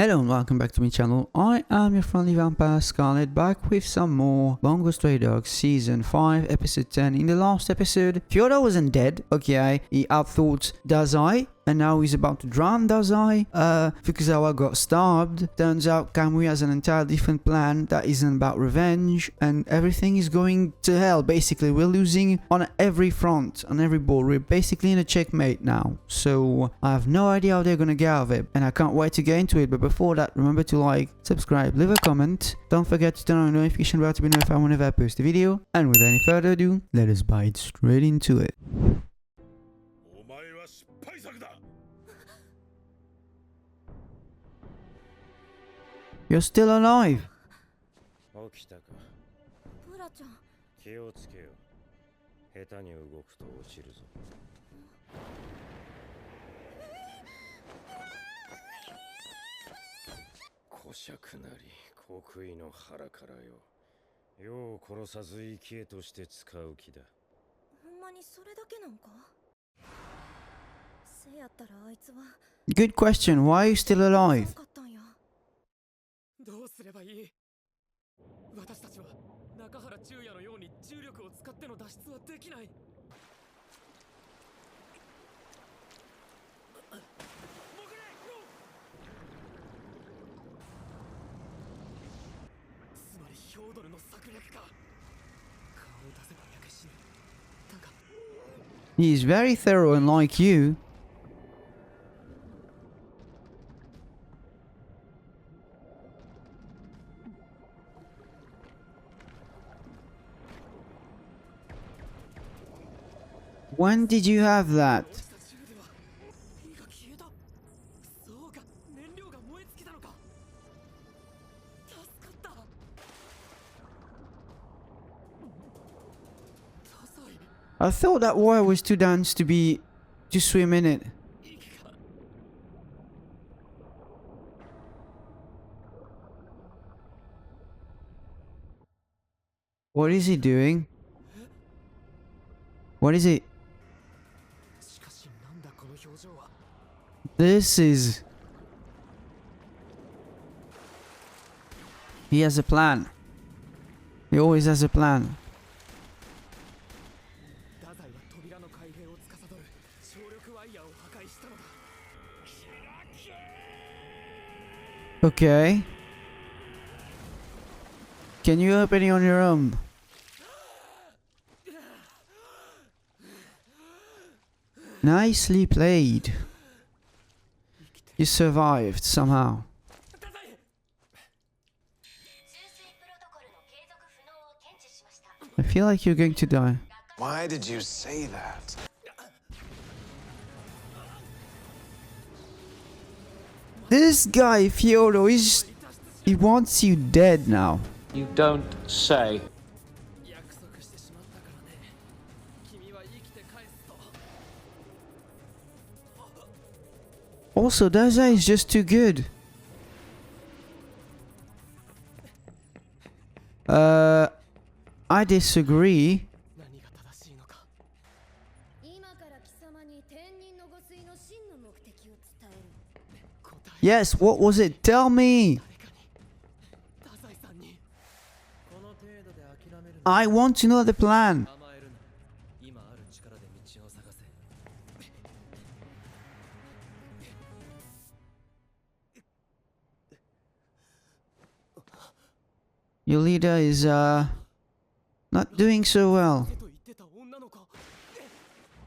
Hello and welcome back to my channel. I am your friendly Vampire Skarlett, back with some more Bungo Stray Dogs Season 5 Episode 10. In the last episode, Fyodor wasn't dead, okay, he outthought Dazai, and now he's about to drown Dazai. Fukuzawa got stabbed. Turns out Kamui has an entire different plan that isn't about revenge, and everything is going to hell. Basically, we're losing on every front, on every board. We're basically in a checkmate now, so I have no idea how they're gonna get out of it, and I can't wait to get into it. But before that, remember to like, subscribe, leave a comment. Don't forget to turn on the notification bell to be notified whenever I post a video. And with any further ado, let us bite straight into it. You're still alive. Good question. Why are you still alive? He's very thorough, and like you. When did you have that? I thought that water was too dense to swim in it. What is he doing? What is it? This is... He has a plan. He always has a plan. Okay. Can you open it on your own? Nicely played. You survived somehow. I feel like you're going to die. Why did you say that? This guy, Fyodor, he wants you dead now. You don't say. Also, Dazai is just too good. I disagree. Yes, what was it? Tell me! I want to know the plan. Your leader is not doing so well.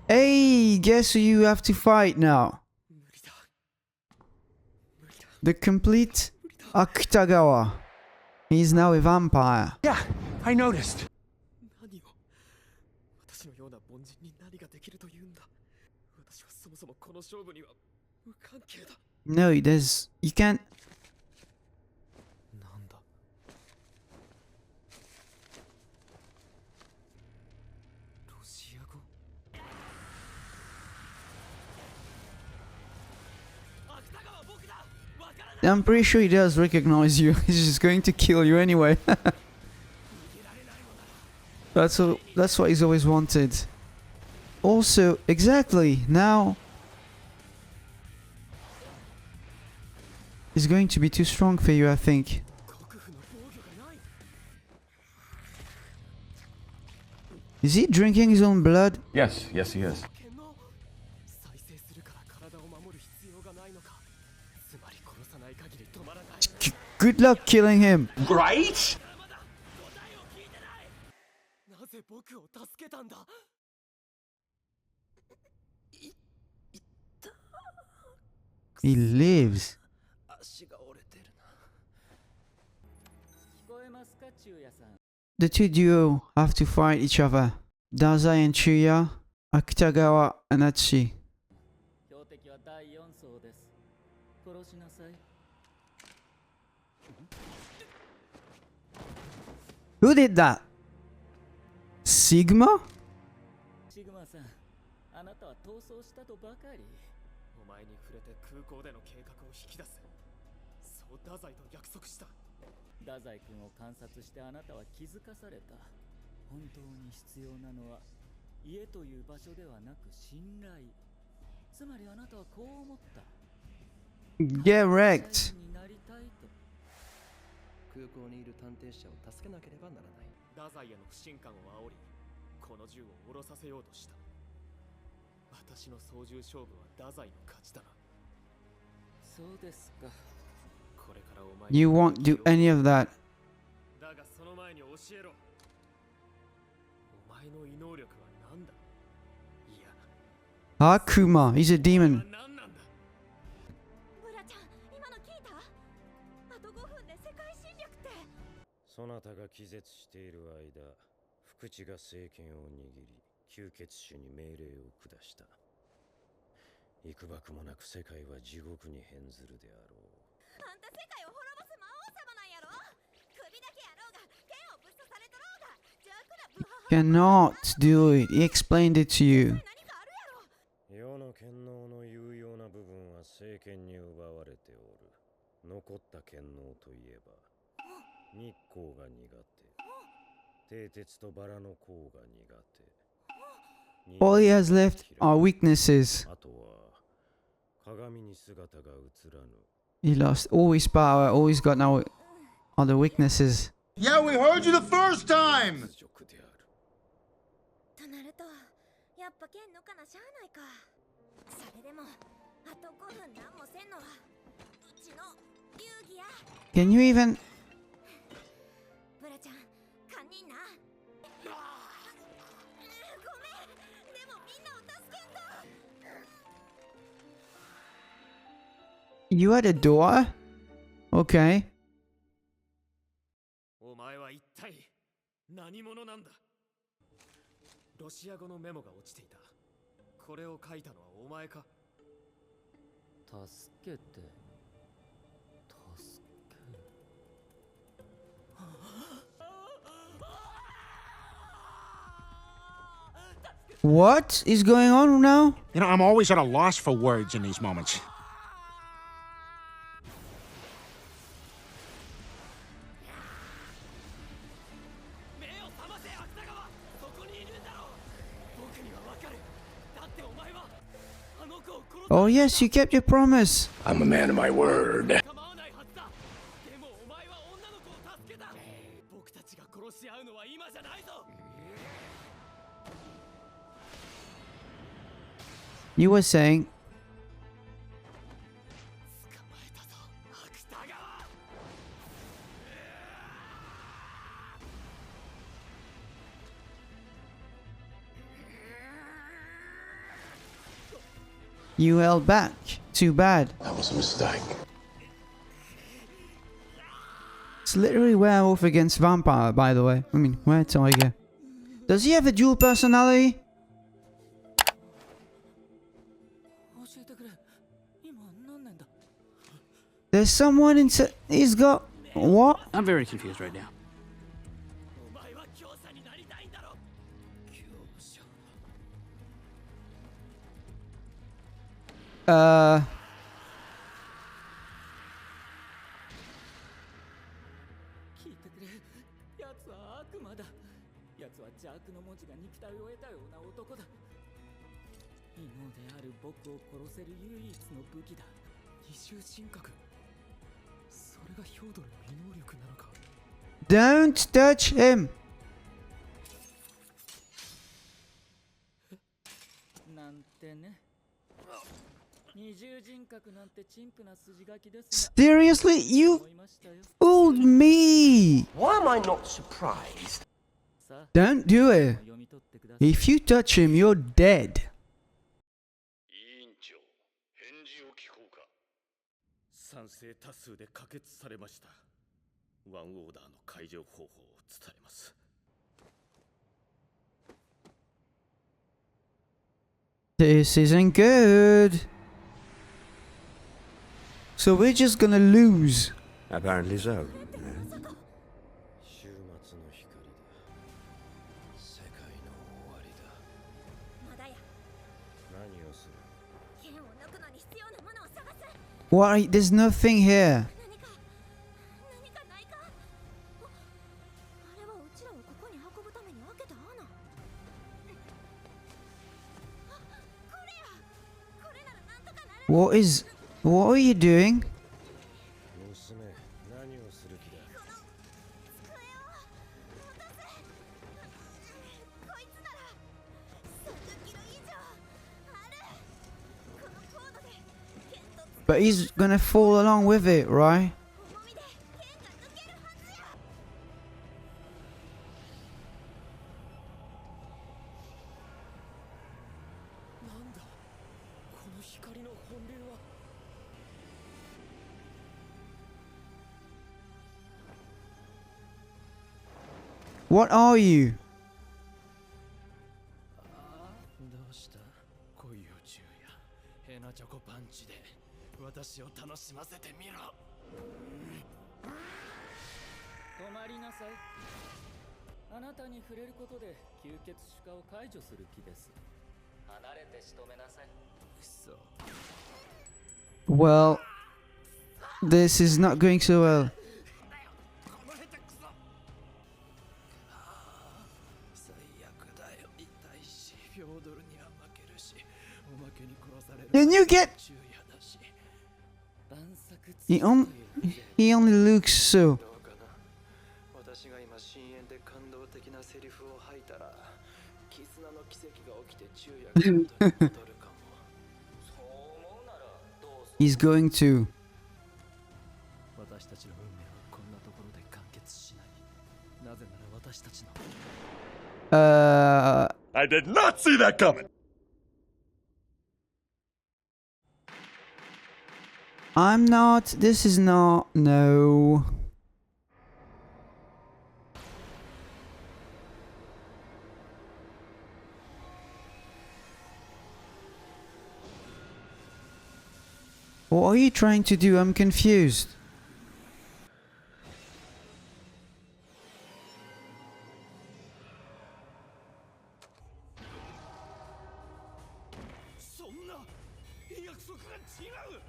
Hey, guess who you have to fight now? The complete Akutagawa. He's now a vampire. Yeah, I noticed. No, you can't. I'm pretty sure he does recognize you. He's just going to kill you anyway. That's what he's always wanted. Also, exactly, now is going to be too strong for you, I think. Is he drinking his own blood? Yes, yes he is. Good luck killing him. Right? He lives. The two duo have to fight each other. Dazai and Chuya, Akutagawa and Atsushi. Who did that? Sigma? シグマさん、あなたは逃走したとばかり。お前に触れて空港での計画を引き出す。そう太宰と約束した。太宰君を観察してあなたは気づかされた。本当に必要なのは家という場所ではなく信頼。つまりあなたはこう思った。Get wrecked. になりたいと。空港にいる探偵者を助けなければならない。太宰への不信感を煽り、この銃を下ろさせようとした。私の操縦勝負は太宰の勝ちだな。そうですか。これからお前 You won't do any of that. だがその前に教えろ。お前の異能力は何だ。いや、Akuma, he's a demon. 何なんだ。ブラちゃん、今の聞いた？あと5分で世界侵略って。そなたが気絶している間、福地が政権を握り、吸血種に命令を下した。幾ばくもなく世界は地獄に変ずるであろう。あんた世界を滅ぼす魔王様なんやろ。首だけやろうが剣をぶっ刺されとろうが邪悪なブハ Cannot do it. He explained it to you. 何かあるやろ。世の権能の有用な部分は政権に奪われておる。残った権能といえば、日光が苦手、蹄鉄とバラの甲が苦手。All he has left are weaknesses. あとは鏡に姿が映らぬ。 He lost all his power. All he's got now are the weaknesses. Yeah, we heard you the first time! 屈辱である。となるとやっぱ剣抜かなしゃあないか。それでもあと5分なんもせんのはうちの流儀や。 Can you even... ブラちゃん、堪忍な。ごめん、でもみんなを助けんと。 You had a door? Okay. お前は一体何者なんだ。ロシア語のメモが落ちていた。これを書いたのはお前か。助けて。助け。What is going on now? You know, I'm always at a loss for words in these moments. Oh yes, you kept your promise. I'm a man of my word. 構わないはずだ。でもお前は女の子を助けた。僕たちが殺し合うのは今じゃないぞ。 You were saying... 捕まえたぞ、芥川。 You held back. Too bad. That was a mistake. It's literally werewolf against vampire, by the way. I mean, were tiger. Does he have a dual personality? 教えてくれ。今何年だ。 There's someone inside. He's got... What? I'm very confused right now. お前は強者になりたいんだろ。強者。 聞いてくれ。奴は悪魔だ。奴は邪悪の文字が肉体を得たような男だ。異能である僕を殺せる唯一の武器だ。二重神格。がヒョードルの異能力なのか。 Don't touch him. なんてね。二重人格なんて陳腐な筋書きですが。 Seriously? You 思いましたよ。 fooled me. Why am I not surprised? さあ、 Don't do it. 読み取ってください。 If you touch him, you're dead. 委員長、返事を聞こうか。賛成多数で可決されました。ワンオーダーの解除方法を伝えます。 This isn't good. So we're just gonna lose. Apparently so. 終末の光だ。世界の終わりだ。まだや。何をする？剣を抜くのに必要なものを探す。 Why? There's nothing here. 何かないか。あれはうちらをここに運ぶために開けた穴。あ、これや。これならなんとかなる。 What are you doing? 娘、何をする気だ？ 机を持たせ。こいつなら30キロ以上ある。このコードで剣と But he's gonna fall along with it, right? 重みで剣が抜けるはずや。なんだこの光の本流は。 What are you? どうした？恋を中やヘナチョコパンチで私を楽しませてみろ。止まりなさい。あなたに触れることで吸血種化を解除する気です。離れて仕留めなさい。くそ。 Well, this is not going so well. この下手くそ。最悪だよ。痛いし、フョードルには負けるし、おまけに殺される。 Can you get? 昼夜だし。万策 He only looks so. どうかな。私が今深淵で感動的なセリフを吐いたら、絆の奇跡が起きて昼夜が戻るかも。そう思うならどうぞ。 He's going to. 私たちの運命はこんなところで完結しない。なぜなら私たちの I did not see that coming! I'm not. This is not. No. What are you trying to do? I'm confused. そんな約束が違う。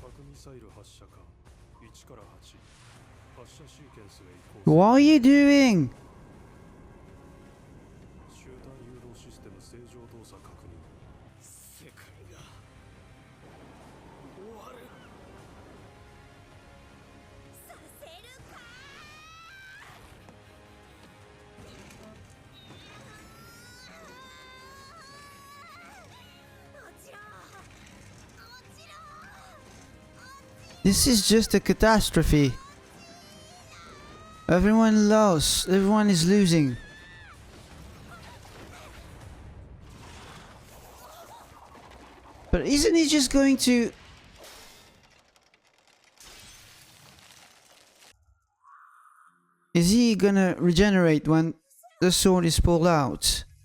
核ミサイル発射管1から8発射シーケンスへ移行 What are you doing? 集団誘導システム正常動作確認世界が終わる。させるか。落ちろ。落ちろ。 This is just a catastrophe. Everyone lost. Everyone is losing. But isn't he just going to... Is he gonna regenerate when the sword is pulled out? 己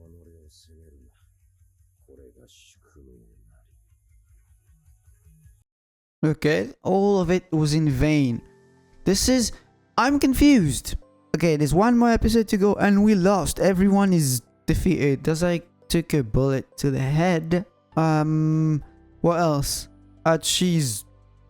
を責めるな。これが宿命なり。 Okay, all of it was in vain. This is... I'm confused. Okay, there's one more episode to go and we lost. Everyone is defeated. Dazai took a bullet to the head. What else? She's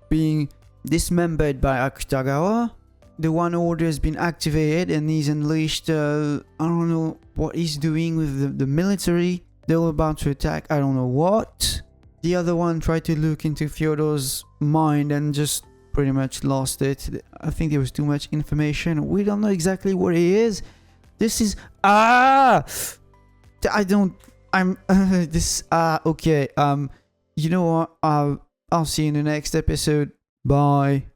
being dismembered by Akutagawa. The one order has been activated and he's unleashed, I don't know what he's doing with the military. They were about to attack, I don't know what. The other one tried to look into Fyodor's mind and just pretty much lost it. I think there was too much information. We don't know exactly where he is. This is okay. You know what? I'll see you in the next episode. Bye.